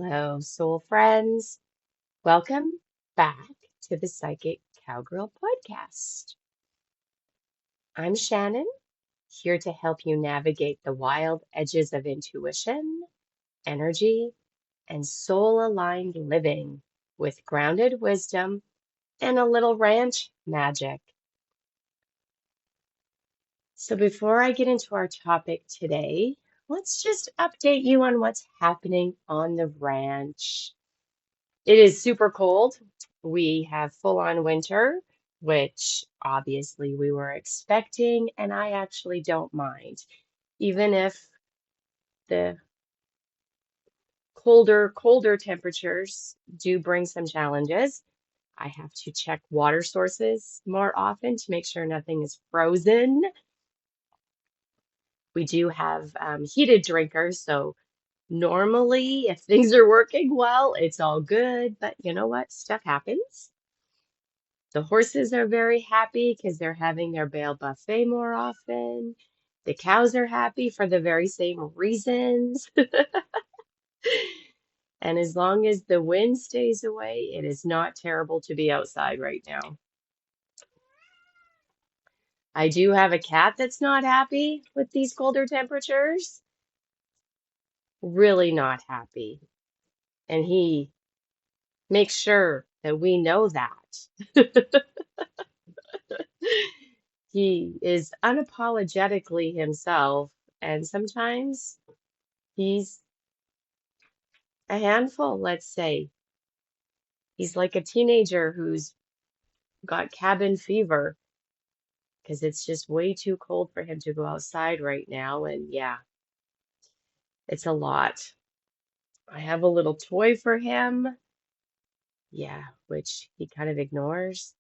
Hello, soul friends. Welcome back to the Psychic Cowgirl podcast. I'm Shannon, here to help you navigate the wild edges of intuition, energy, and soul-aligned living with grounded wisdom and a little ranch magic. So before I get into our topic today, let's just update you on what's happening on the ranch. It is super cold. We have full-on winter, which obviously we were expecting, and I actually don't mind. Even if the colder temperatures do bring some challenges, I have to check water sources more often to make sure nothing is frozen. We do have heated drinkers, so normally if things are working well, it's all good, but you know what? Stuff happens. The horses are very happy because they're having their bale buffet more often. The cows are happy for the very same reasons. And as long as the wind stays away, it is not terrible to be outside right now. I do have a cat that's not happy with these colder temperatures. Really not happy. And he makes sure that we know that. He is unapologetically himself, and sometimes he's a handful, let's say. He's like a teenager who's got cabin fever because it's just way too cold for him to go outside right now. And yeah, it's a lot. I have a little toy for him. Yeah, which he kind of ignores.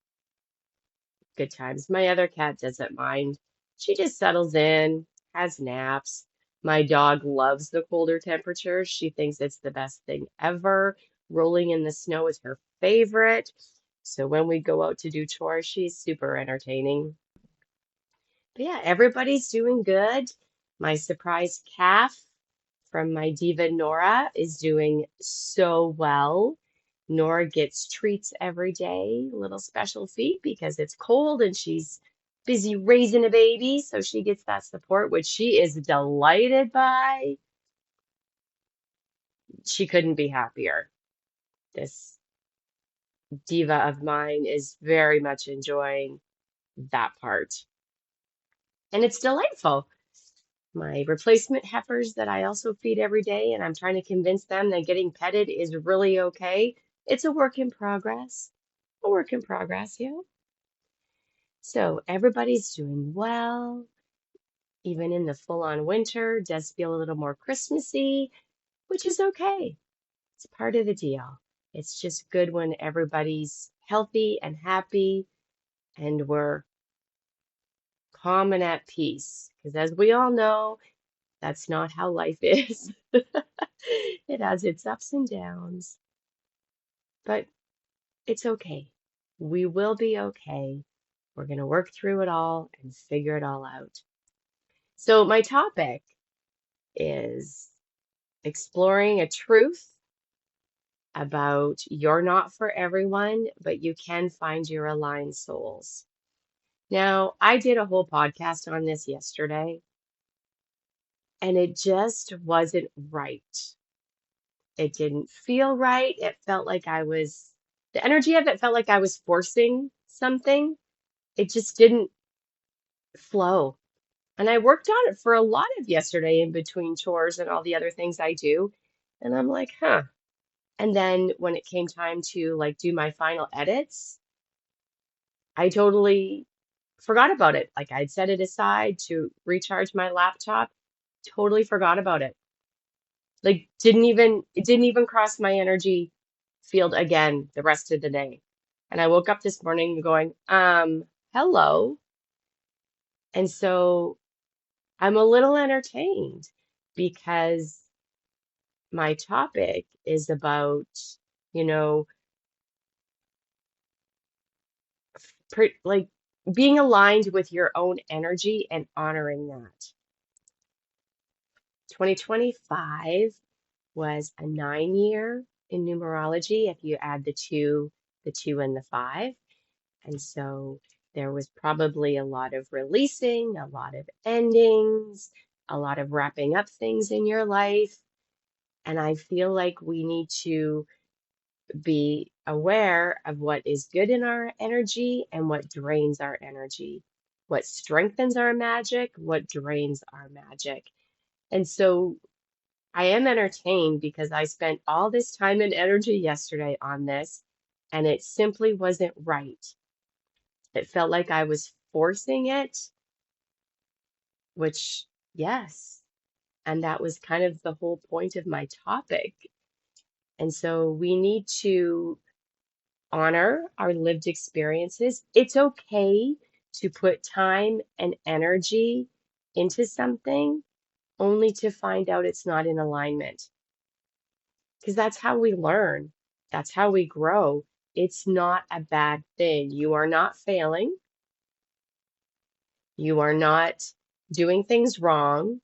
Good times. My other cat doesn't mind. She just settles in, has naps. My dog loves the colder temperatures. She thinks it's the best thing ever. Rolling in the snow is her favorite. So when we go out to do chores, she's super entertaining. But yeah, everybody's doing good. My surprise calf from my diva Nora is doing so well. Nora gets treats every day, little special feed because it's cold and she's busy raising a baby, so she gets that support, which she is delighted by. She couldn't be happier. This diva of mine is very much enjoying that part. And it's delightful. My replacement heifers that I also feed every day, and I'm trying to convince them that getting petted is really okay. It's a work in progress. A work in progress, yeah. So everybody's doing well, even in the full-on winter. Does feel a little more Christmassy, which is okay. It's part of the deal. It's just good when everybody's healthy and happy and we're calm and at peace. Because as we all know, that's not how life is. It has its ups and downs, but it's okay. We will be okay. We're going to work through it all and figure it all out. So, my topic is exploring a truth about you're not for everyone, but you can find your aligned souls. Now, I did a whole podcast on this yesterday, and it just wasn't right. It didn't feel right. It felt like the energy of it felt like I was forcing something. It just didn't flow. And I worked on it for a lot of yesterday in between chores and all the other things I do. And I'm like, huh. And then when it came time to like do my final edits, I totally forgot about it. Like I'd set it aside to recharge my laptop, totally forgot about it. Like it didn't even cross my energy field again the rest of the day. And I woke up this morning going, hello. And so I'm a little entertained because my topic is about, you know, like being aligned with your own energy and honoring that. 2025 was a 9 year in numerology if you add the two and the five. And so there was probably a lot of releasing, a lot of endings, a lot of wrapping up things in your life. And I feel like we need to be aware of what is good in our energy and what drains our energy, what strengthens our magic, what drains our magic. And so I am entertained because I spent all this time and energy yesterday on this, and it simply wasn't right. It felt like I was forcing it, which, yes, and that was kind of the whole point of my topic. And so we need to honor our lived experiences. It's okay to put time and energy into something only to find out it's not in alignment, because that's how we learn. That's how we grow. It's not a bad thing. You are not failing. You are not doing things wrong.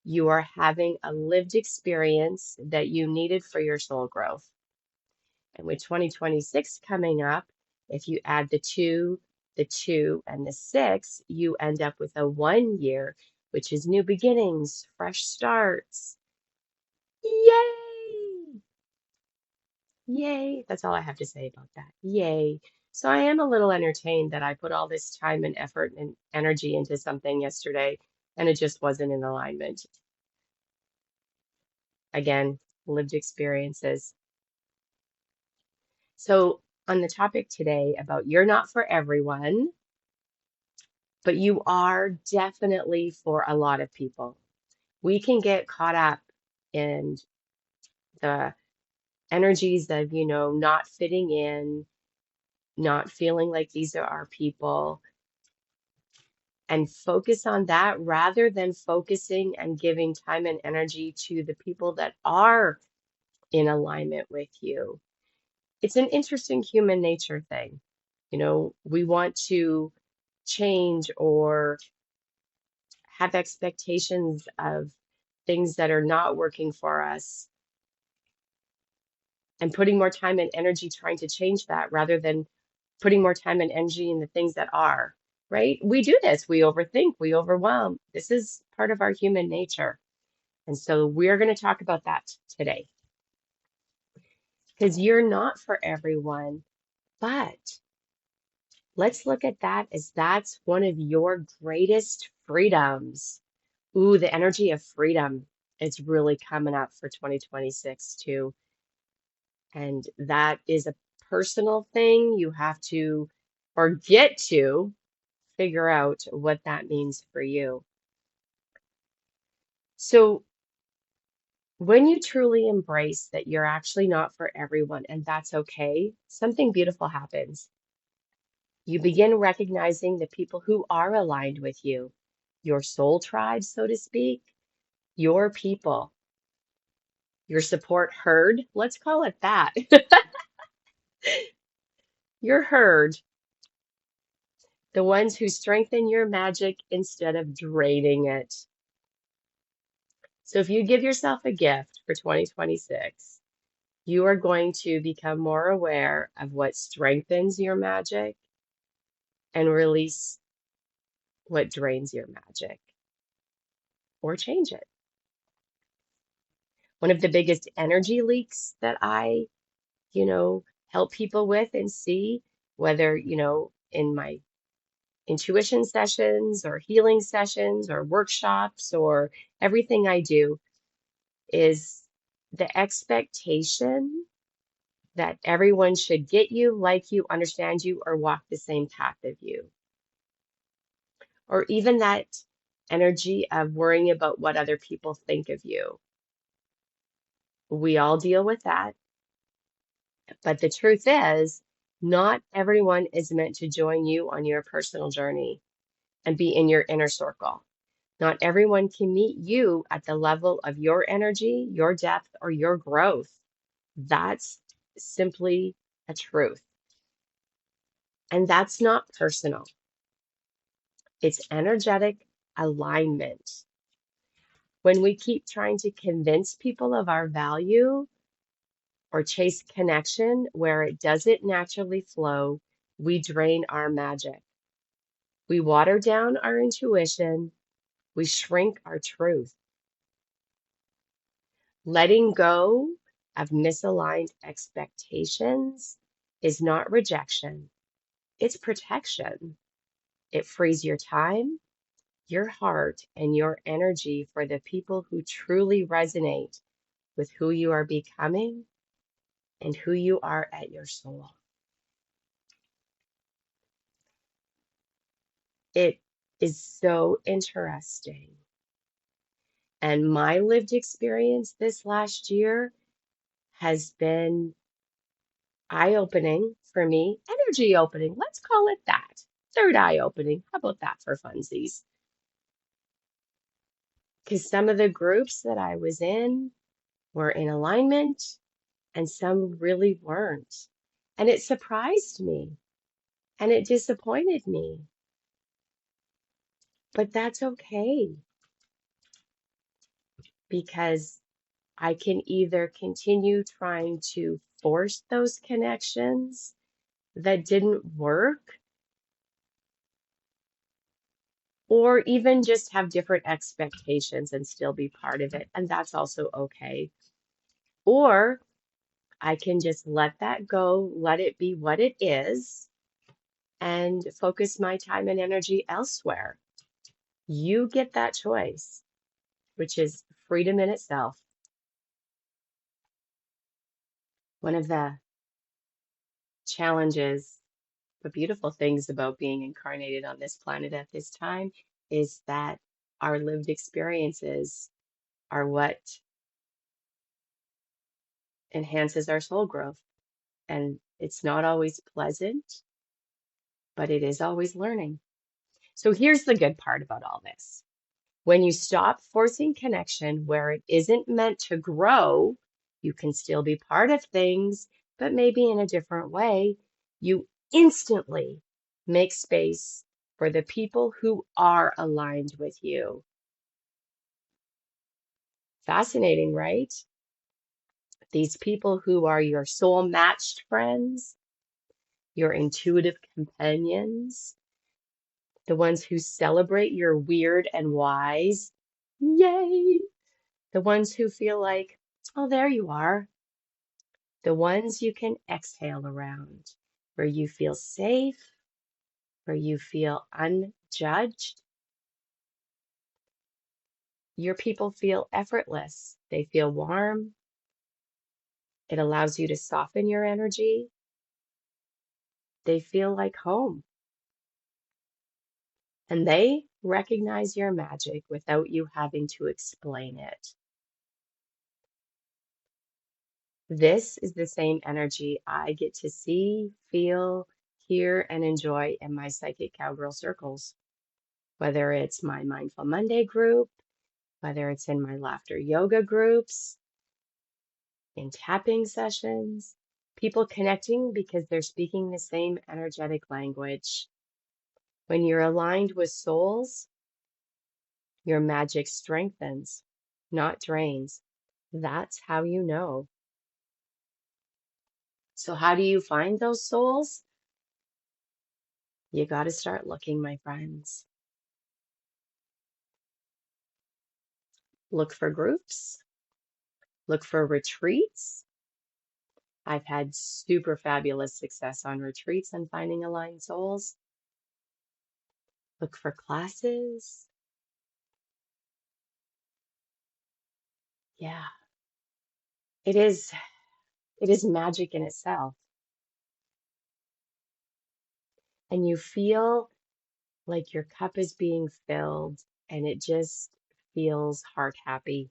You are having a lived experience that you needed for your soul growth. And with 2026 coming up, if you add the two, and the six, you end up with a 1 year, which is new beginnings, fresh starts. Yay! Yay. That's all I have to say about that. Yay. So I am a little entertained that I put all this time and effort and energy into something yesterday and it just wasn't in alignment. Again, lived experiences. So on the topic today about you're not for everyone, but you are definitely for a lot of people. We can get caught up in the energies of, not fitting in, not feeling like these are our people, and focus on that rather than focusing and giving time and energy to the people that are in alignment with you. It's an interesting human nature thing. We want to change or have expectations of things that are not working for us and putting more time and energy trying to change that rather than putting more time and energy in the things that are, right? We do this. We overthink, we overwhelm. This is part of our human nature. And so we're going to talk about that today because you're not for everyone, but let's look at that as that's one of your greatest freedoms. Ooh, the energy of freedom is really coming up for 2026 too. And that is a personal thing. You have to or get to figure out what that means for you. So when you truly embrace that you're actually not for everyone and that's okay, something beautiful happens. You begin recognizing the people who are aligned with you, your soul tribe, so to speak, your people, your support herd. Let's call it that. Your herd, the ones who strengthen your magic instead of draining it. So if you give yourself a gift for 2026, you are going to become more aware of what strengthens your magic and release what drains your magic or change it. One of the biggest energy leaks that I, help people with and see, whether, in my intuition sessions or healing sessions or workshops or everything I do, is the expectation that everyone should get you, like you, understand you, or walk the same path of you. Or even that energy of worrying about what other people think of you. We all deal with that. But the truth is, not everyone is meant to join you on your personal journey and be in your inner circle. Not everyone can meet you at the level of your energy, your depth, or your growth. That's simply a truth. And that's not personal. It's energetic alignment. When we keep trying to convince people of our value or chase connection where it doesn't naturally flow, we drain our magic. We water down our intuition. We shrink our truth. Letting go of misaligned expectations is not rejection, it's protection. It frees your time, your heart, and your energy for the people who truly resonate with who you are becoming and who you are at your soul. It is so interesting. And my lived experience this last year has been eye-opening for me, energy opening. Let's call it that. Third eye opening. How about that for funsies? Because some of the groups that I was in were in alignment and some really weren't. And it surprised me and it disappointed me. But that's okay because I can either continue trying to force those connections that didn't work, or even just have different expectations and still be part of it. And that's also okay. Or I can just let that go, let it be what it is, and focus my time and energy elsewhere. You get that choice, which is freedom in itself. One of the challenges, the beautiful things about being incarnated on this planet at this time is that our lived experiences are what enhances our soul growth. And it's not always pleasant, but it is always learning. So here's the good part about all this. When you stop forcing connection where it isn't meant to grow, you can still be part of things, but maybe in a different way. You instantly make space for the people who are aligned with you. Fascinating, right? These people who are your soul matched friends, your intuitive companions, the ones who celebrate your weird and wise. Yay! The ones who feel like, oh, there you are. The ones you can exhale around, where you feel safe, where you feel unjudged. Your people feel effortless. They feel warm. It allows you to soften your energy. They feel like home. And they recognize your magic without you having to explain it. This is the same energy I get to see, feel, hear, and enjoy in my Psychic Cowgirl circles, whether it's my Mindful Monday group, whether it's in my laughter yoga groups, in tapping sessions, people connecting because they're speaking the same energetic language. When you're aligned with souls, your magic strengthens, not drains. That's how you know. So, how do you find those souls? You got to start looking, my friends. Look for groups, look for retreats. I've had super fabulous success on retreats and finding aligned souls. Look for classes. Yeah, it is magic in itself. And you feel like your cup is being filled and it just feels heart happy.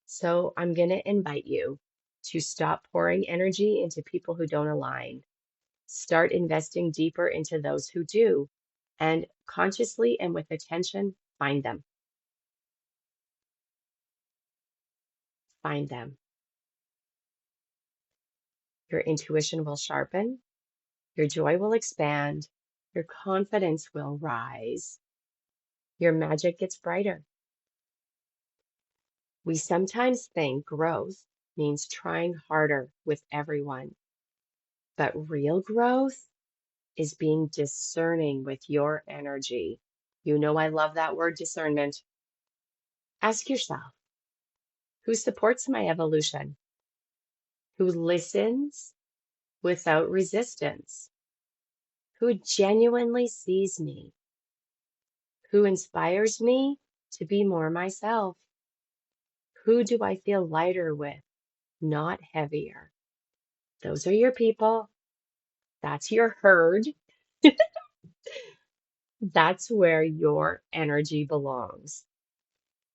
So I'm going to invite you to stop pouring energy into people who don't align. Start investing deeper into those who do, and consciously and with attention, find them. Find them. Your intuition will sharpen, your joy will expand, your confidence will rise, Your magic gets brighter. We sometimes think growth means trying harder with everyone, but real growth is being discerning with your energy. You know, I love that word discernment. Ask yourself, who supports my evolution? Who listens without resistance? Who genuinely sees me? Who inspires me to be more myself? Who do I feel lighter with, not heavier? Those are your people. That's your herd. That's where your energy belongs.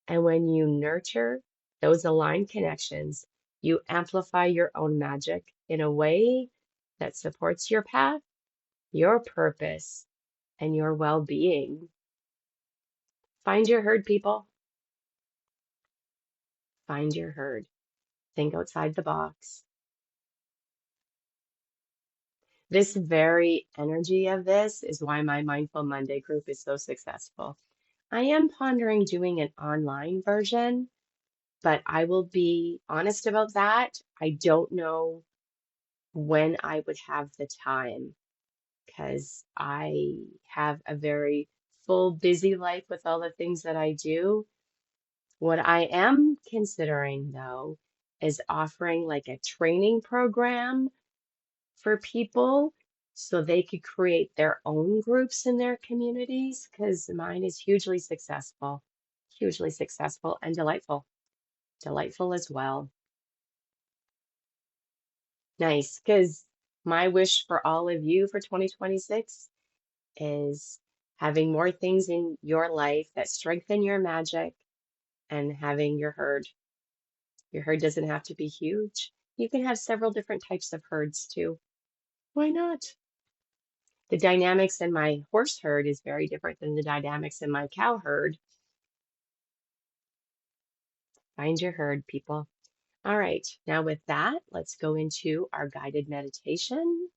And when you nurture those aligned connections, you amplify your own magic in a way that supports your path, your purpose, and your well being. Find your herd, people. Find your herd. Think outside the box. This very energy of this is why my Mindful Monday group is so successful. I am pondering doing an online version, but I will be honest about that. I don't know when I would have the time because I have a very full, busy life with all the things that I do. What I am considering, though, is offering like a training program for people so they could create their own groups in their communities because mine is hugely successful and delightful. Delightful as well. Nice, because my wish for all of you for 2026 is having more things in your life that strengthen your magic and having your herd. Your herd doesn't have to be huge. You can have several different types of herds too. Why not? The dynamics in my horse herd is very different than the dynamics in my cow herd. Find your herd, people. All right, now with that, let's go into our guided meditation.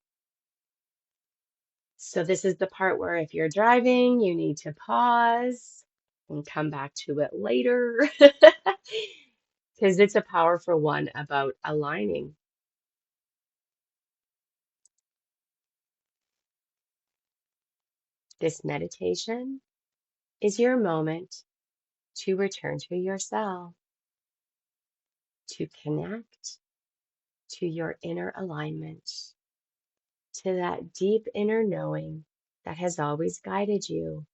So this is the part where if you're driving, you need to pause and come back to it later because it's a powerful one about aligning. This meditation is your moment to return to yourself, to connect to your inner alignment, to that deep inner knowing that has always guided you.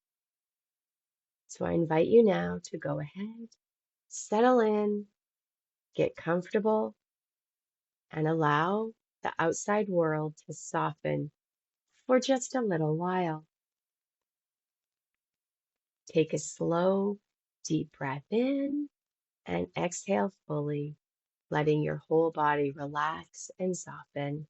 So I invite you now to go ahead, settle in, get comfortable, and allow the outside world to soften for just a little while. Take a slow, deep breath in and exhale fully, letting your whole body relax and soften.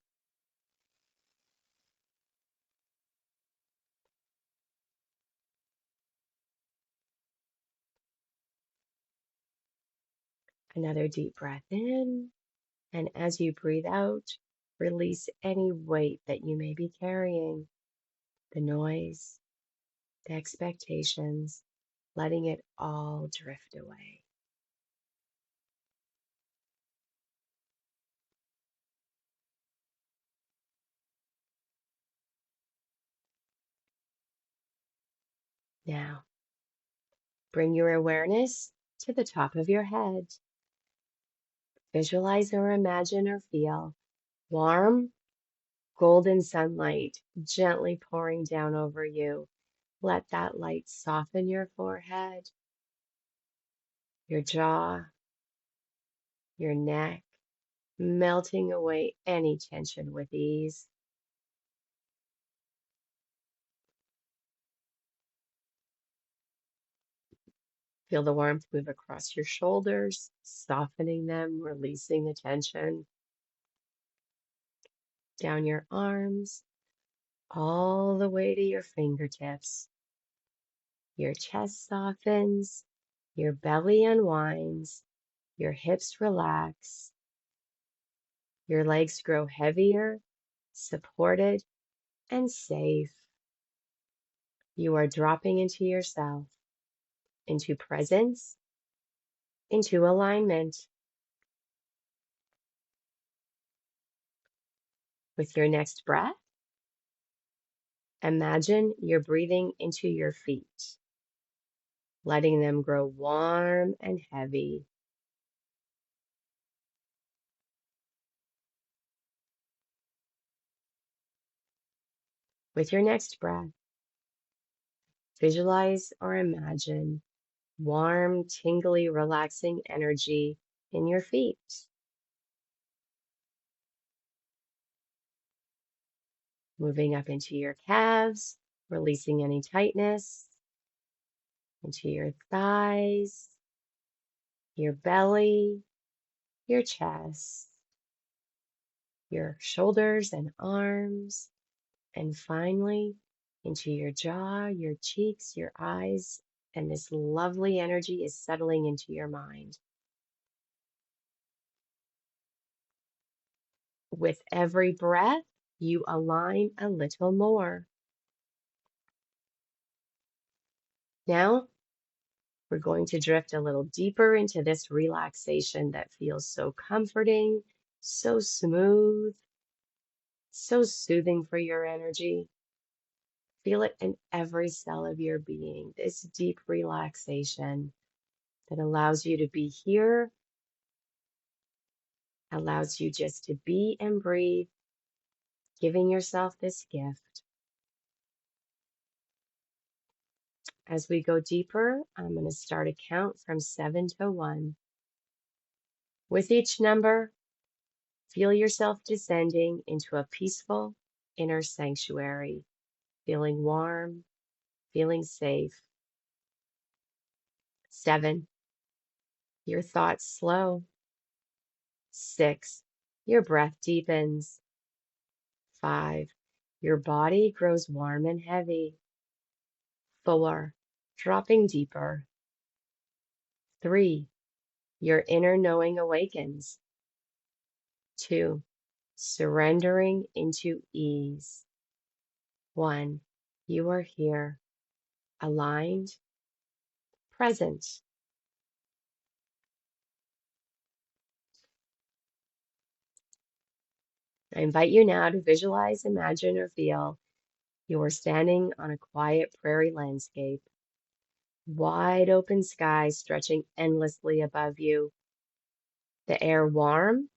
Another deep breath in, and as you breathe out, release any weight that you may be carrying, the noise, the expectations, letting it all drift away. Now, bring your awareness to the top of your head. Visualize or imagine or feel warm, golden sunlight gently pouring down over you. Let that light soften your forehead, your jaw, your neck, melting away any tension with ease. Feel the warmth move across your shoulders, softening them, releasing the tension. Down your arms, all the way to your fingertips. Your chest softens, your belly unwinds, your hips relax, your legs grow heavier, supported, and safe. You are dropping into yourself, into presence, into alignment. With your next breath, imagine you're breathing into your feet, letting them grow warm and heavy. With your next breath, visualize or imagine warm, tingly, relaxing energy in your feet. Moving up into your calves, releasing any tightness, into your thighs, your belly, your chest, your shoulders and arms, and finally into your jaw, your cheeks, your eyes, and this lovely energy is settling into your mind. With every breath, you align a little more. Now, we're going to drift a little deeper into this relaxation that feels so comforting, so smooth, so soothing for your energy. Feel it in every cell of your being, this deep relaxation that allows you to be here, allows you just to be and breathe, giving yourself this gift. As we go deeper, I'm going to start a count from 7 to 1. With each number, feel yourself descending into a peaceful inner sanctuary, feeling warm, feeling safe. 7, your thoughts slow. 6, your breath deepens. 5, your body grows warm and heavy. 4, dropping deeper. 3, your inner knowing awakens. 2, surrendering into ease. 1, you are here, aligned, present. I invite you now to visualize, imagine, or feel you are standing on a quiet prairie landscape, wide open sky stretching endlessly above you, the air warm,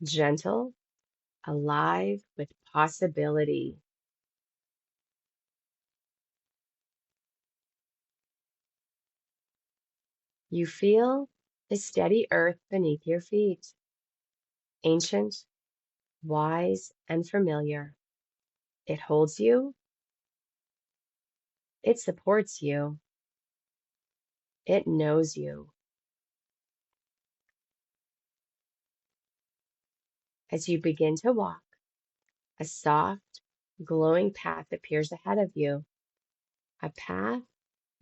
gentle, alive with possibility. You feel the steady earth beneath your feet, ancient, wise, and familiar. It holds you, it supports you, it knows you. As you begin to walk, a soft, glowing path appears ahead of you, a path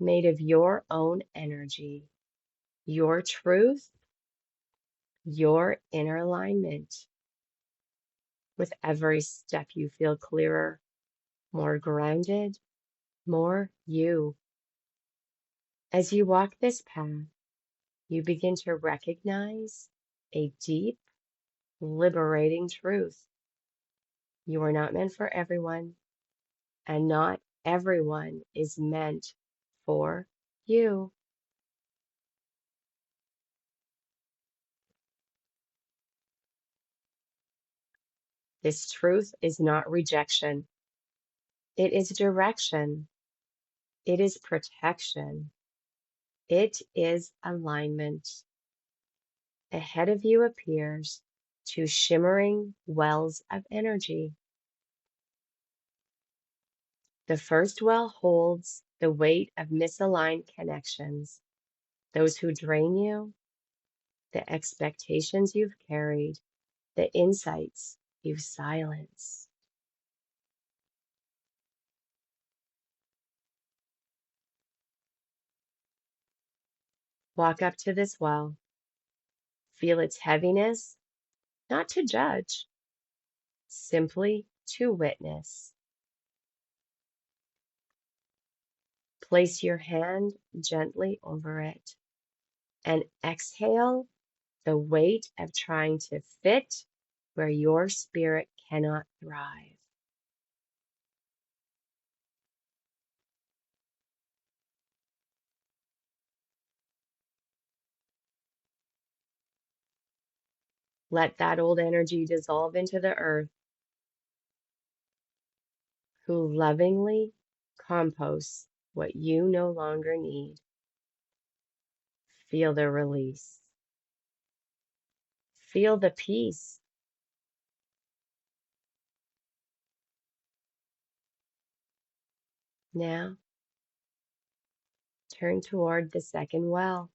made of your own energy, your truth, your inner alignment. With every step, you feel clearer, more grounded, more you. As you walk this path, you begin to recognize a deep, liberating truth. You are not meant for everyone, and not everyone is meant for you. This truth is not rejection. It is direction. It is protection. It is alignment. Ahead of you appears two shimmering wells of energy. The first well holds the weight of misaligned connections, those who drain you, the expectations you've carried, the insights you've silenced. Walk up to this well. Feel its heaviness, not to judge, simply to witness. Place your hand gently over it and exhale the weight of trying to fit where your spirit cannot thrive. Let that old energy dissolve into the earth, who lovingly composts what you no longer need. Feel the release. Feel the peace. Now, turn toward the second well,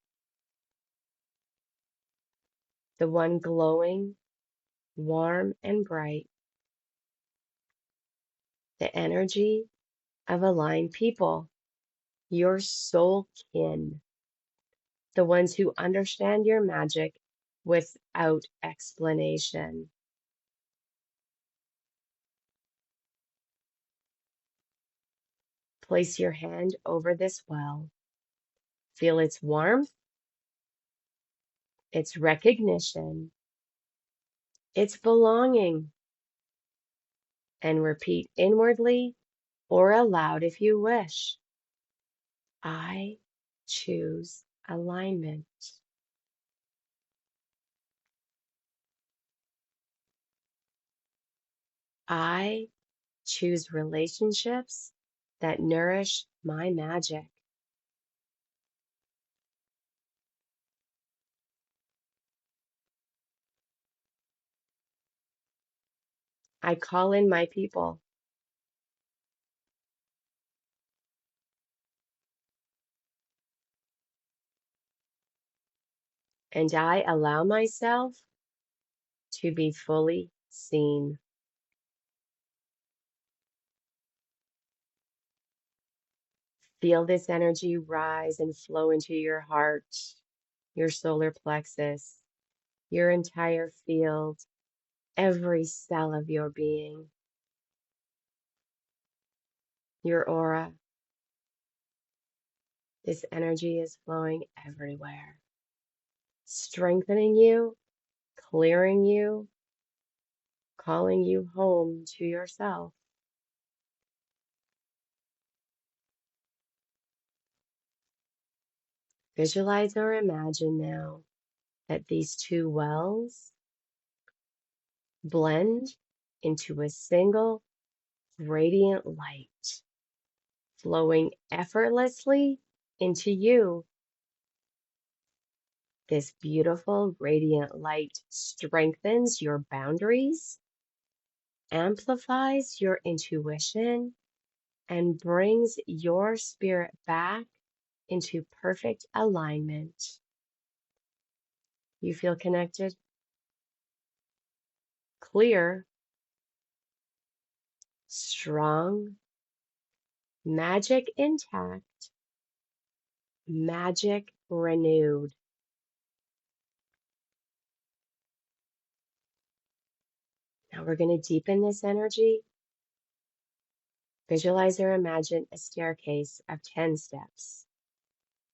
the one glowing, warm, and bright, the energy of aligned people, your soul kin, the ones who understand your magic without explanation. Place your hand over this well. Feel its warmth, its recognition, its belonging, and repeat inwardly or aloud if you wish. I choose alignment. I choose relationships that nourish my magic. I call in my people. And I allow myself to be fully seen. Feel this energy rise and flow into your heart, your solar plexus, your entire field, every cell of your being, your aura. This energy is flowing everywhere, strengthening you, clearing you, calling you home to yourself. Visualize or imagine now that these two wells blend into a single radiant light, flowing effortlessly into you. This beautiful radiant light strengthens your boundaries, amplifies your intuition, and brings your spirit back into perfect alignment. You feel connected, clear, strong, magic intact, magic renewed. Now we're going to deepen this energy. Visualize or imagine a staircase of 10 steps,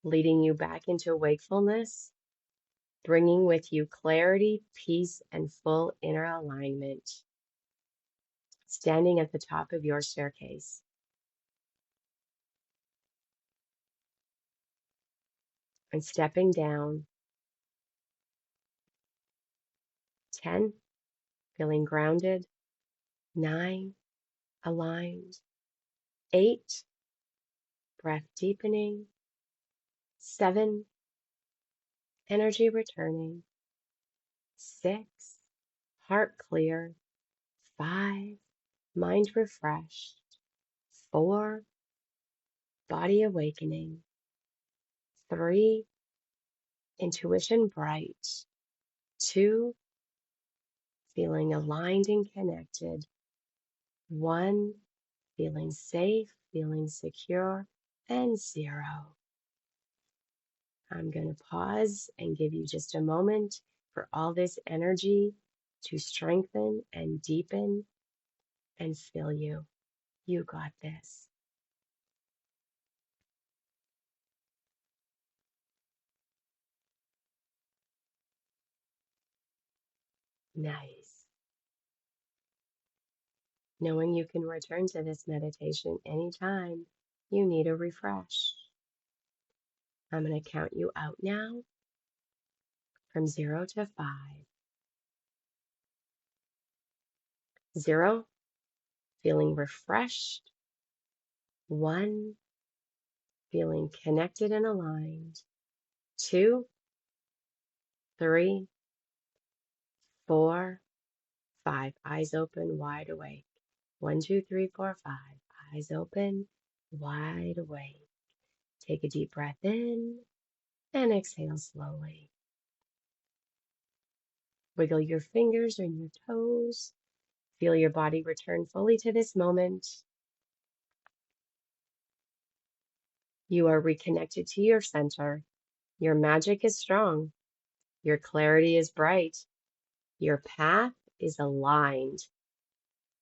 leading you back into wakefulness, bringing with you clarity, peace, and full inner alignment. Standing at the top of your staircase, and stepping down. 10, feeling grounded. 9, aligned. 8, breath deepening. 7, energy returning. 6, heart clear. 5, mind refreshed. 4, body awakening. 3, intuition bright. 2, feeling aligned and connected. 1, feeling safe, feeling secure. And 0. I'm going to pause and give you just a moment for all this energy to strengthen and deepen and fill you. You got this. Nice. Knowing you can return to this meditation anytime you need a refresh. I'm going to count you out now from 0 to 5. 0, feeling refreshed. 1, feeling connected and aligned. 2, 3, 4, 5. Eyes open, wide awake. 1, 2, 3, 4, 5. Eyes open, wide awake. Take a deep breath in and exhale slowly. Wiggle your fingers and your toes. Feel your body return fully to this moment. You are reconnected to your center. Your magic is strong. Your clarity is bright. Your path is aligned.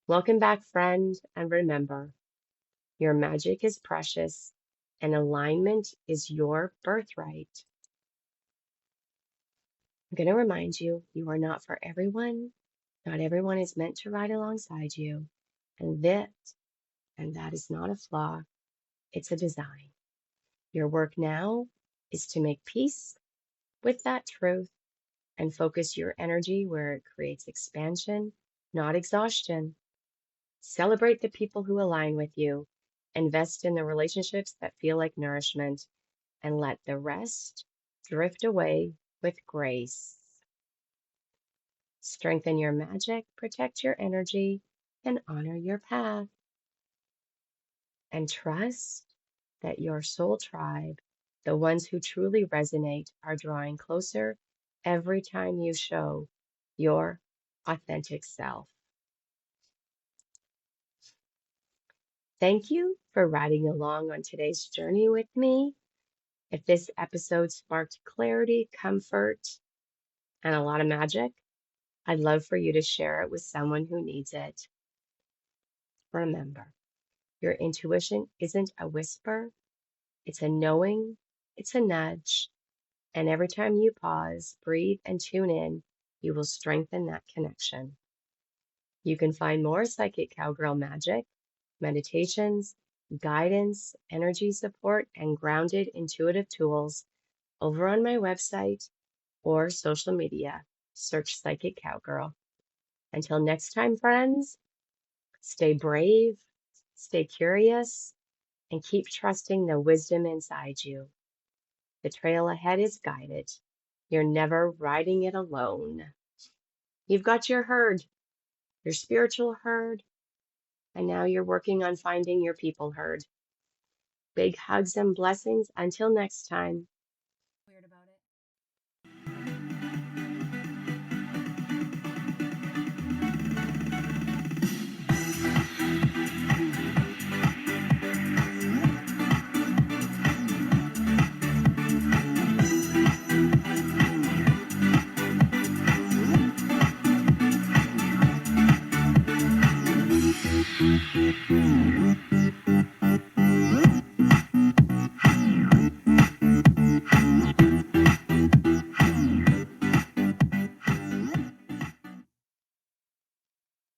Welcome back, friend, and remember, your magic is precious and alignment is your birthright. I'm going to remind you, you are not for everyone. Not everyone is meant to ride alongside you. And that is not a flaw, it's a design. Your work now is to make peace with that truth and focus your energy where it creates expansion, not exhaustion. Celebrate the people who align with you. Invest in the relationships that feel like nourishment, and let the rest drift away with grace. Strengthen your magic, protect your energy, and honor your path. And trust that your soul tribe, the ones who truly resonate, are drawing closer every time you show your authentic self. Thank you for riding along on today's journey with me. If this episode sparked clarity, comfort, and a lot of magic, I'd love for you to share it with someone who needs it. Remember, your intuition isn't a whisper, it's a knowing, it's a nudge. And every time you pause, breathe, and tune in, you will strengthen that connection. You can find more Psychic Cowgirl magic, meditations, guidance, energy support, and grounded intuitive tools over on my website or social media. Search Psychic Cowgirl. Until next time, friends, stay brave, stay curious, and keep trusting the wisdom inside you. The trail ahead is guided. You're never riding it alone. You've got your herd, your spiritual herd, and now you're working on finding your people herd. Big hugs and blessings until next time. Weird about it.